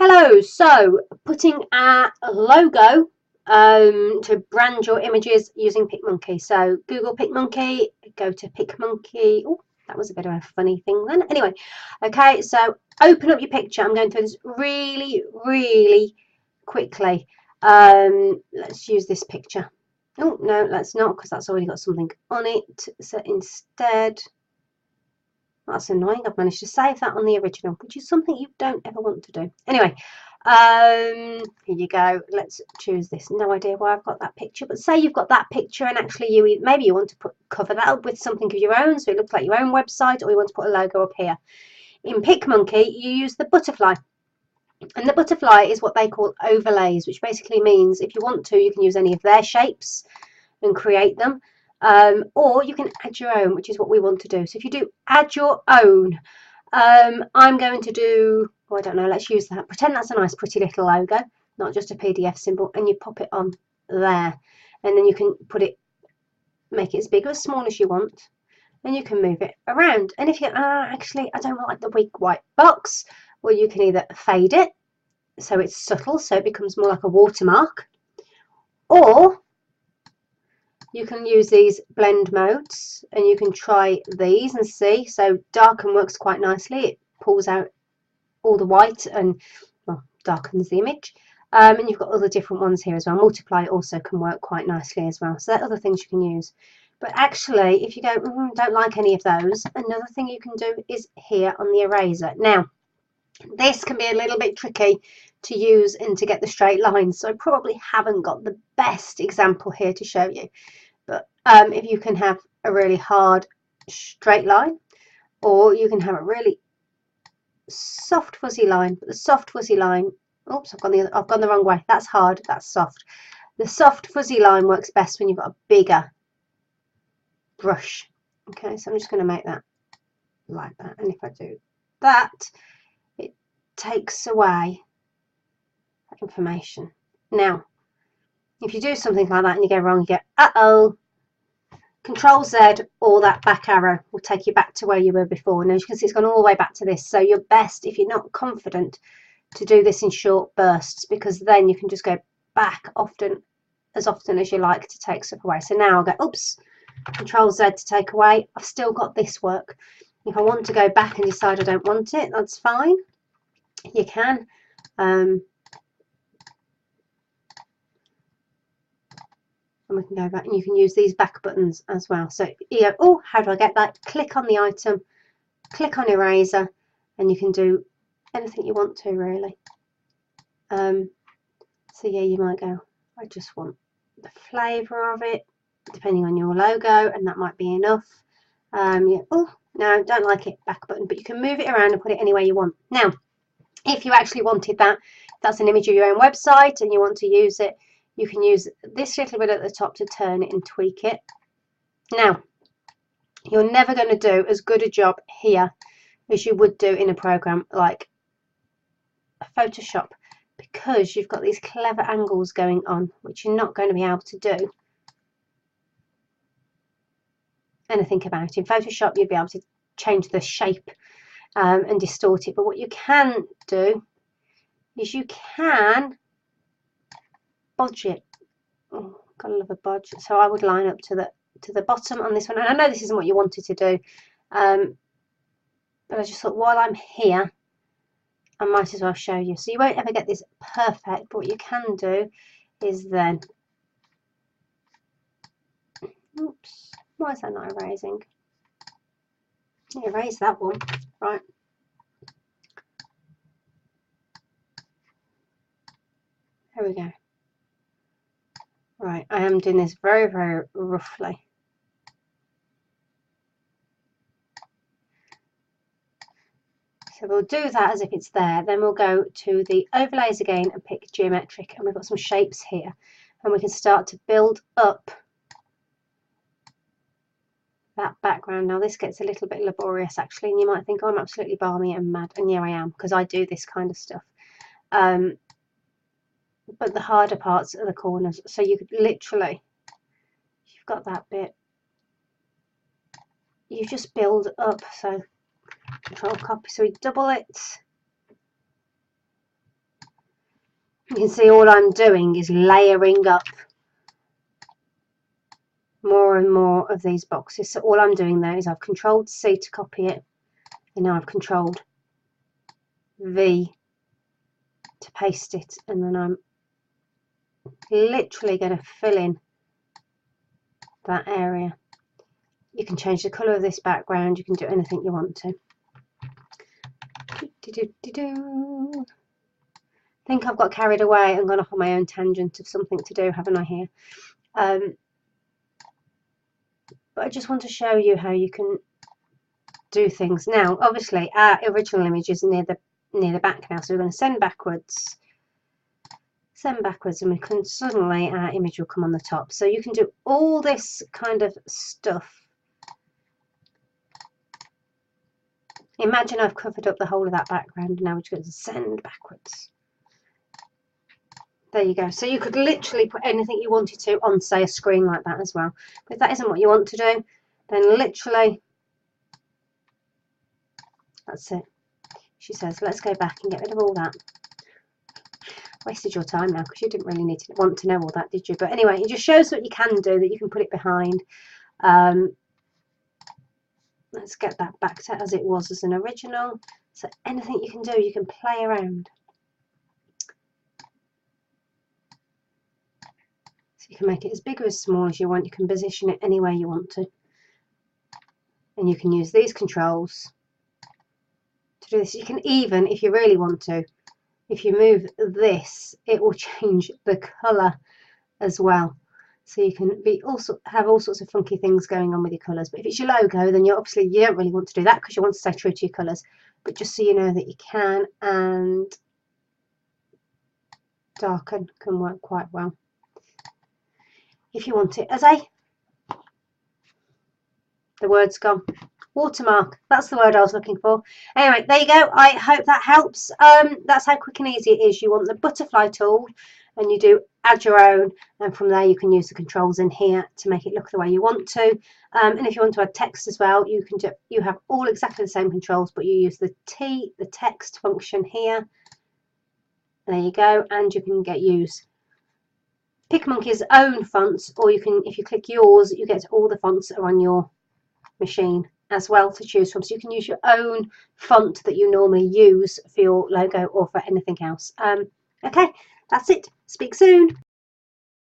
Hello, so putting a logo to brand your images using PicMonkey. So Google PicMonkey, go to PicMonkey. Oh, that was a bit of a funny thing then. Anyway, okay, so open up your picture. I'm going through this really quickly. Let's use this picture. Oh, no, let's not, because that's already got something on it. So instead, that's annoying. I've managed to save that on the original, which is something you don't ever want to do. Anyway, here you go. Let's choose this. No idea why I've got that picture, but say you've got that picture and actually maybe you want to cover that up with something of your own, so it looks like your own website, or you want to put a logo up here. In PicMonkey, you use the butterfly. And the butterfly is what they call overlays, which basically means if you want to, you can use any of their shapes and create them. Or you can add your own, which is what we want to do. So if you do add your own, I'm going to do, oh, I don't know, let's use that. Pretend that's a nice pretty little logo, not just a PDF symbol, and you pop it on there. And then you can put it, make it as big or as small as you want, and you can move it around. And if you actually, I don't like the big white box, well, you can either fade it so it's subtle, so it becomes more like a watermark, or you can use these blend modes and you can try these and see. So darken works quite nicely. It pulls out all the white and, well, darkens the image. And you've got other different ones here as well. Multiply also can work quite nicely as well. So there are other things you can use. But actually, if you go, don't like any of those, another thing you can do is here on the eraser. Now, this can be a little bit tricky to use and to get the straight lines. So I probably haven't got the best example here to show you. But if you can have a really hard straight line, or you can have a really soft fuzzy line. But the soft fuzzy line, oops, I've gone the wrong way. That's hard, that's soft. The soft fuzzy line works best when you've got a bigger brush. Okay, so I'm just going to make that like that. And if I do that, it takes away that information. Now, if you do something like that and you go wrong, you go, uh-oh. Control Z or that back arrow will take you back to where you were before. Now, as you can see, it's gone all the way back to this. So you're best, if you're not confident, to do this in short bursts, because then you can just go back as often as you like to take stuff away. So now I'll go, oops, Control Z to take away. I've still got this work. If I want to go back and decide I don't want it, that's fine. You can. And we can go back, and you can use these back buttons as well. So yeah, oh, how do I get that? Click on the item, click on eraser, and you can do anything you want to, really. So yeah, you might go, I just want the flavour of it, depending on your logo, and that might be enough. Yeah, oh, no, don't like it, back button, but you can move it around and put it anywhere you want. Now, if you actually wanted that, that's an image of your own website and you want to use it, you can use this little bit at the top to turn it and tweak it. Now, you're never going to do as good a job here as you would do in a program like Photoshop, because you've got these clever angles going on, which you're not going to be able to do anything about. In Photoshop, you'd be able to change the shape and distort it, but what you can do is you can bodge it. Oh, gotta love a bodge. So I would line up to the bottom on this one. And I know this isn't what you wanted to do, but I just thought while I'm here, I might as well show you. So you won't ever get this perfect, but what you can do is then, oops, why is that not erasing? Erase that one, right? There we go. Right, I am doing this very roughly. So we'll do that as if it's there. Then we'll go to the overlays again and pick geometric, and we've got some shapes here, and we can start to build up that background. Now this gets a little bit laborious actually, and you might think, oh, I'm absolutely balmy and mad, and yeah, I am, because I do this kind of stuff. But the harder parts are the corners. So you could literally, you've got that bit, you just build up. So Control copy, so we double it, can see all I'm doing is layering up more and more of these boxes. So all I'm doing there is I've controlled C to copy it, and now I've controlled V to paste it, and then I'm literally going to fill in that area. You can change the colour of this background, you can do anything you want to. I think I've got carried away and gone off on my own tangent of something to do, haven't I, here? But I just want to show you how you can do things. Now, obviously, our original image is near the back now, so we're going to send backwards, and we can suddenly, our image will come on the top. So you can do all this kind of stuff. Imagine I've covered up the whole of that background, and now we're just going to send backwards. There you go. So you could literally put anything you wanted to on, say, a screen like that as well. But if that isn't what you want to do, then literally, that's it. She says, let's go back and get rid of all that. Wasted your time now, because you didn't really need to want to know all that, did you? But anyway, it just shows what you can do, that you can put it behind. Let's get that back to as it was as an original. So anything you can do, you can play around. So you can make it as big or as small as you want. You can position it any way you want to. And you can use these controls to do this. You can even, if you really want to, if you move this, it will change the colour as well. So you can have all sorts of funky things going on with your colours. But if it's your logo, then you don't really want to do that, because you want to stay true to your colours. But just so you know that you can, and darken can work quite well if you want it as the word's gone. Watermark, that's the word I was looking for. Anyway, there you go. I hope that helps. That's how quick and easy it is. You want the butterfly tool, and you do add your own, and from there you can use the controls in here to make it look the way you want to. And if you want to add text as well, you have all exactly the same controls, but you use the text function here. There you go, and you can use PicMonkey's own fonts, or you can, if you click yours, you get all the fonts that are on your machine as well to choose from. So you can use your own font that you normally use for your logo or for anything else. Okay, that's it. Speak soon.